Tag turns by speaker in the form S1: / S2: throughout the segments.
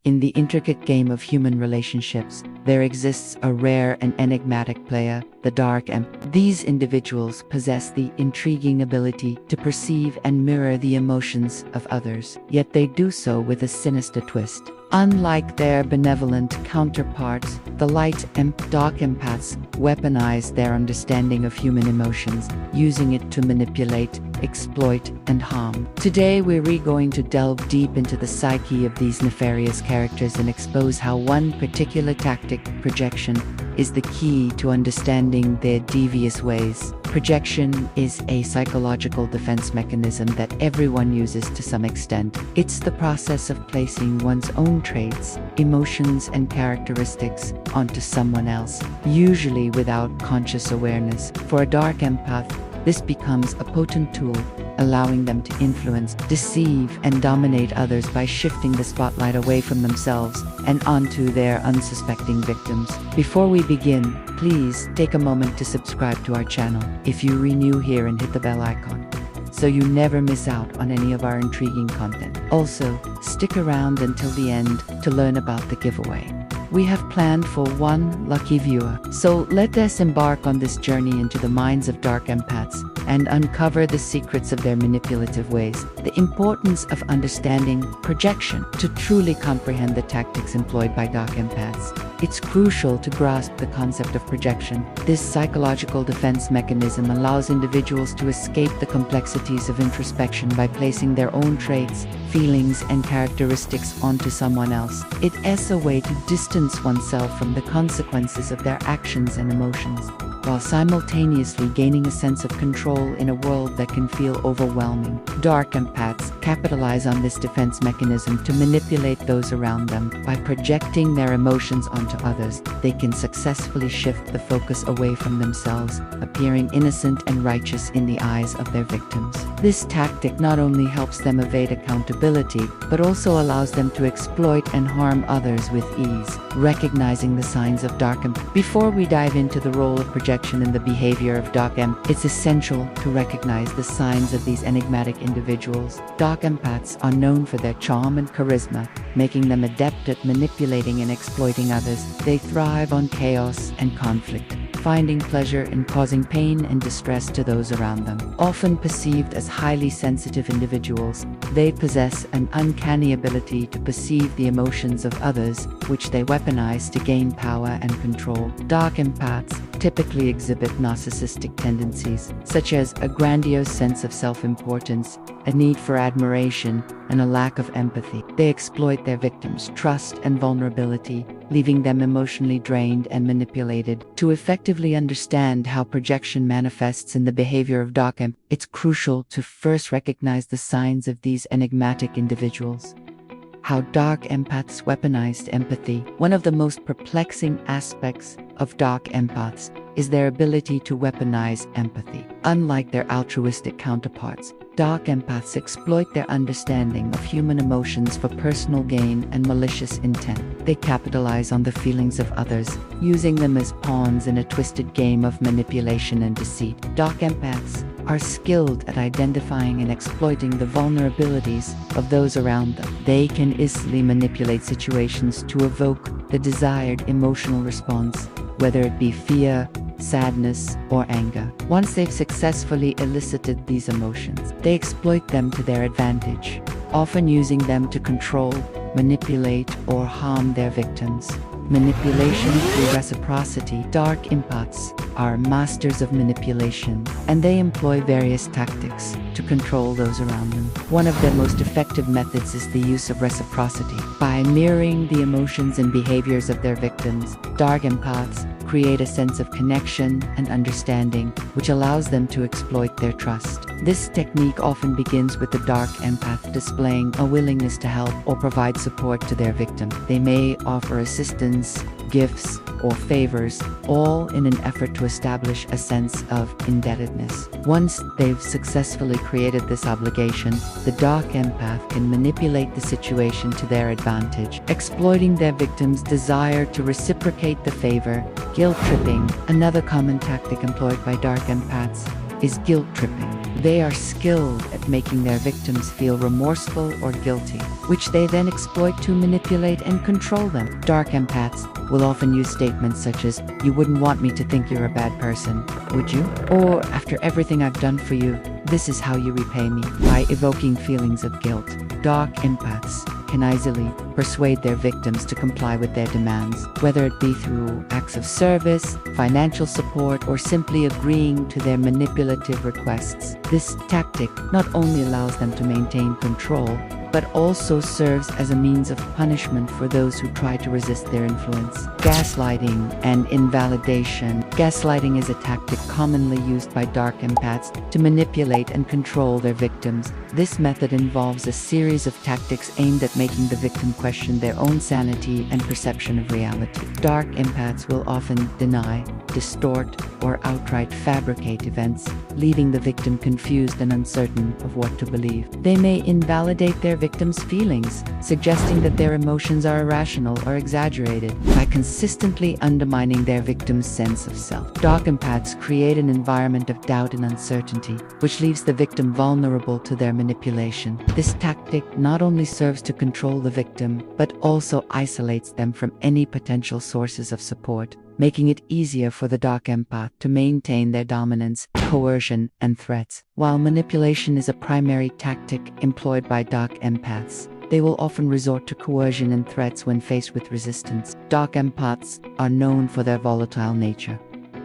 S1: In the intricate game of human relationships, there exists a rare and enigmatic player, the Dark Empath. These individuals possess the intriguing ability to perceive and mirror the emotions of others, yet they do so with a sinister twist. Unlike their benevolent counterparts, the Dark Empaths weaponize their understanding of human emotions, using it to manipulate, exploit, and harm. Today we're going to delve deep into the psyche of these nefarious characters and expose how one particular tactic, projection, is the key to understanding their devious ways. Projection is a psychological defense mechanism that everyone uses to some extent. It's the process of placing one's own traits, emotions, and characteristics onto someone else, usually without conscious awareness. For a Dark Empath, this becomes a potent tool, allowing them to influence, deceive, and dominate others by shifting the spotlight away from themselves and onto their unsuspecting victims. Before we begin, please take a moment to subscribe to our channel if you're new here and hit the bell icon, so you never miss out on any of our intriguing content. Also, stick around until the end to learn about the giveaway we have planned for one lucky viewer. So let us embark on this journey into the minds of Dark Empaths and uncover the secrets of their manipulative ways. The importance of understanding projection. To truly comprehend the tactics employed by Dark Empaths, it's crucial to grasp the concept of projection. This psychological defense mechanism allows individuals to escape the complexities of introspection by placing their own traits, feelings, and characteristics onto someone else. It is a way to distance oneself from the consequences of their actions and emotions, while simultaneously gaining a sense of control in a world that can feel overwhelming. Dark Empaths capitalize on this defense mechanism to manipulate those around them. By projecting their emotions onto others, they can successfully shift the focus away from themselves, appearing innocent and righteous in the eyes of their victims. This tactic not only helps them evade accountability, but also allows them to exploit and harm others with ease. Recognizing the signs of Dark Empath. Before we dive into the role of projection in the behavior of Dark Empaths, it's essential to recognize the signs of these enigmatic individuals. Dark Empaths are known for their charm and charisma, making them adept at manipulating and exploiting others. They thrive on chaos and conflict, finding pleasure in causing pain and distress to those around them. Often perceived as highly sensitive individuals, they possess an uncanny ability to perceive the emotions of others, which they weaponize to gain power and control. Dark Empaths typically exhibit narcissistic tendencies, such as a grandiose sense of self-importance, a need for admiration, and a lack of empathy. They exploit their victims' trust and vulnerability, leaving them emotionally drained and manipulated. To effectively understand how projection manifests in the behavior of Dark Empaths, it's crucial to first recognize the signs of these enigmatic individuals. How Dark Empaths weaponized empathy. One of the most perplexing aspects of Dark Empaths is their ability to weaponize empathy. Unlike their altruistic counterparts, Dark Empaths exploit their understanding of human emotions for personal gain and malicious intent. They capitalize on the feelings of others, using them as pawns in a twisted game of manipulation and deceit. Dark Empaths are skilled at identifying and exploiting the vulnerabilities of those around them. They can easily manipulate situations to evoke the desired emotional response, whether it be fear, sadness, or anger. Once they've successfully elicited these emotions, they exploit them to their advantage, often using them to control, manipulate, or harm their victims. Manipulation through reciprocity. Dark Empaths are masters of manipulation, and they employ various tactics to control those around them. One of their most effective methods is the use of reciprocity. By mirroring the emotions and behaviors of their victims, Dark Empaths create a sense of connection and understanding, which allows them to exploit their trust. This technique often begins with the Dark Empath displaying a willingness to help or provide support to their victim. They may offer assistance, gifts, or favors, all in an effort to establish a sense of indebtedness. Once they've successfully created this obligation, the Dark Empath can manipulate the situation to their advantage, exploiting their victim's desire to reciprocate the favor. Guilt tripping. Another common tactic employed by Dark Empaths is guilt tripping. They are skilled at making their victims feel remorseful or guilty, which they then exploit to manipulate and control them. Dark empaths will often use statements such as, "You wouldn't want me to think you're a bad person, would you?" Or, "After everything I've done for you, this is how you repay me." By evoking feelings of guilt, dark empaths can easily persuade their victims to comply with their demands, whether it be through acts of service, financial support, or simply agreeing to their manipulative requests. This tactic not only allows them to maintain control, but also serves as a means of punishment for those who try to resist their influence. Gaslighting and invalidation. Gaslighting is a tactic commonly used by dark empaths to manipulate and control their victims. This method involves a series of tactics aimed at making the victim question their own sanity and perception of reality. Dark empaths will often deny, distort, or outright fabricate events, leaving the victim confused and uncertain of what to believe. They may invalidate their victim's feelings, suggesting that their emotions are irrational or exaggerated, by consistently undermining their victim's sense of self. Dark empaths create an environment of doubt and uncertainty, which leaves the victim vulnerable to their manipulation. This tactic not only serves to control the victim, but also isolates them from any potential sources of support, making it easier for the dark empath to maintain their dominance, coercion, and threats. While manipulation is a primary tactic employed by dark empaths, they will often resort to coercion and threats when faced with resistance. Dark empaths are known for their volatile nature,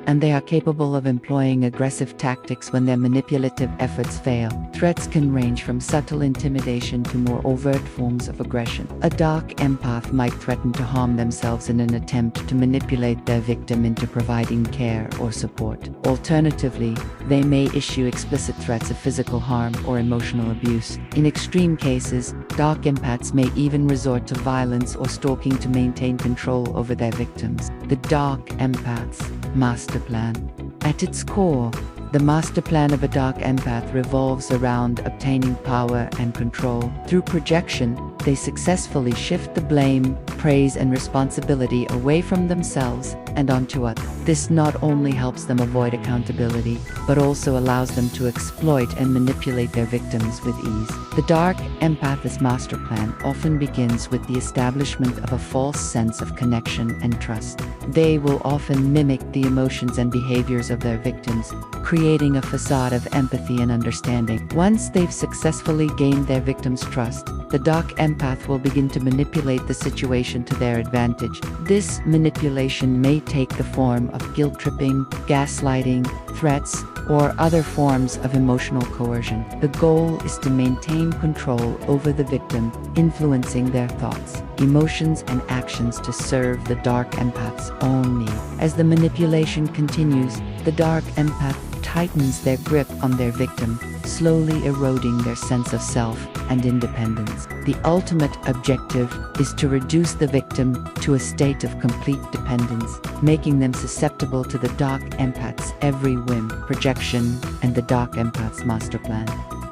S1: and they are capable of employing aggressive tactics when their manipulative efforts fail. Threats can range from subtle intimidation to more overt forms of aggression. A dark empath might threaten to harm themselves in an attempt to manipulate their victim into providing care or support. Alternatively, they may issue explicit threats of physical harm or emotional abuse. In extreme cases, dark empaths may even resort to violence or stalking to maintain control over their victims. The dark empath's master plan. At its core, the master plan of a dark empath revolves around obtaining power and control. Through projection, they successfully shift the blame, praise, and responsibility away from themselves and onto others. This not only helps them avoid accountability, but also allows them to exploit and manipulate their victims with ease. The dark empath's master plan often begins with the establishment of a false sense of connection and trust. They will often mimic the emotions and behaviors of their victims, creating a facade of empathy and understanding. Once they've successfully gained their victim's trust, the dark empath will begin to manipulate the situation to their advantage. This manipulation may take the form of guilt-tripping, gaslighting, threats, or other forms of emotional coercion. The goal is to maintain control over the victim, influencing their thoughts, emotions, and actions to serve the dark empath's own need. As the manipulation continues, the dark empath tightens their grip on their victim, slowly eroding their sense of self and independence. The ultimate objective is to reduce the victim to a state of complete dependence, making them susceptible to the dark empath's every whim, projection, and the dark empath's master plan.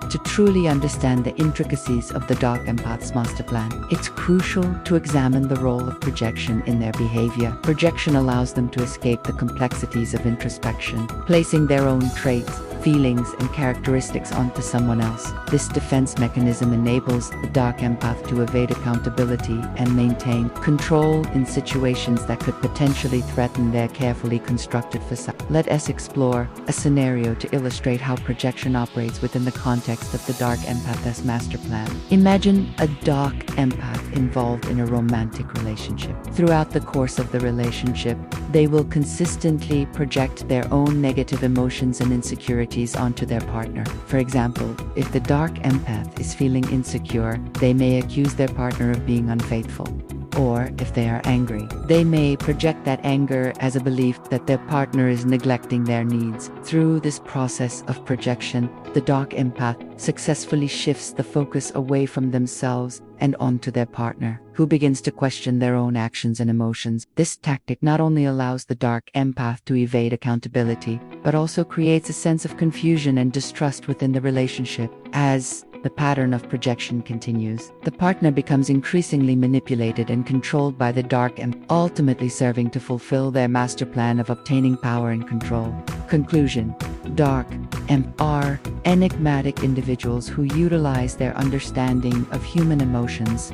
S1: To truly understand the intricacies of the dark empath's master plan, it's crucial to examine the role of projection in their behavior. Projection allows them to escape the complexities of introspection, placing their own traits, feelings, and characteristics onto someone else. This defense mechanism enables the dark empath to evade accountability and maintain control in situations that could potentially threaten their carefully constructed facade. Let us explore a scenario to illustrate how projection operates within the context of the dark empath's master plan. Imagine a dark empath involved in a romantic relationship. Throughout the course of the relationship, they will consistently project their own negative emotions and insecurities onto their partner. For example, if the dark empath is feeling insecure, they may accuse their partner of being unfaithful. Or, if they are angry, they may project that anger as a belief that their partner is neglecting their needs. Through this process of projection, the dark empath successfully shifts the focus away from themselves and onto their partner, who begins to question their own actions and emotions. This tactic not only allows the dark empath to evade accountability, but also creates a sense of confusion and distrust within the relationship. As the pattern of projection continues. The partner becomes increasingly manipulated and controlled by the dark empath, ultimately serving to fulfill their master plan of obtaining power and control. Conclusion: Dark empaths are enigmatic individuals who utilize their understanding of human emotions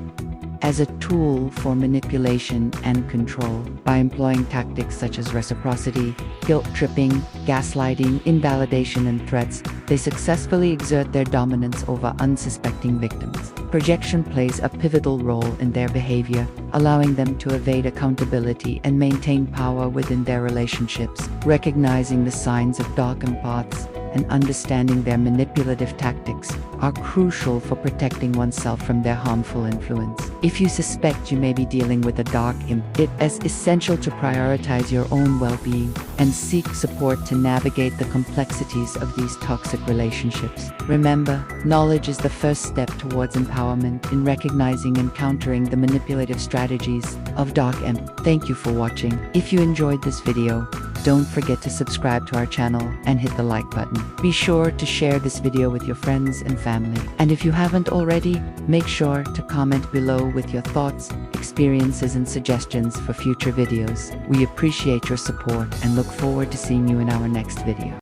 S1: as a tool for manipulation and control. By employing tactics such as reciprocity, guilt-tripping, gaslighting, invalidation, and threats, they successfully exert their dominance over unsuspecting victims. Projection plays a pivotal role in their behavior, allowing them to evade accountability and maintain power within their relationships. Recognizing the signs of dark empaths and understanding their manipulative tactics are crucial for protecting oneself from their harmful influence. If you suspect you may be dealing with a dark imp, it is essential to prioritize your own well-being and seek support to navigate the complexities of these toxic relationships. Remember, knowledge is the first step towards empowerment in recognizing and countering the manipulative strategies of dark imp. Thank you for watching. If you enjoyed this video, don't forget to subscribe to our channel and hit the like button. Be sure to share this video with your friends and family. And if you haven't already, make sure to comment below with your thoughts, experiences, and suggestions for future videos. We appreciate your support and look forward to seeing you in our next video.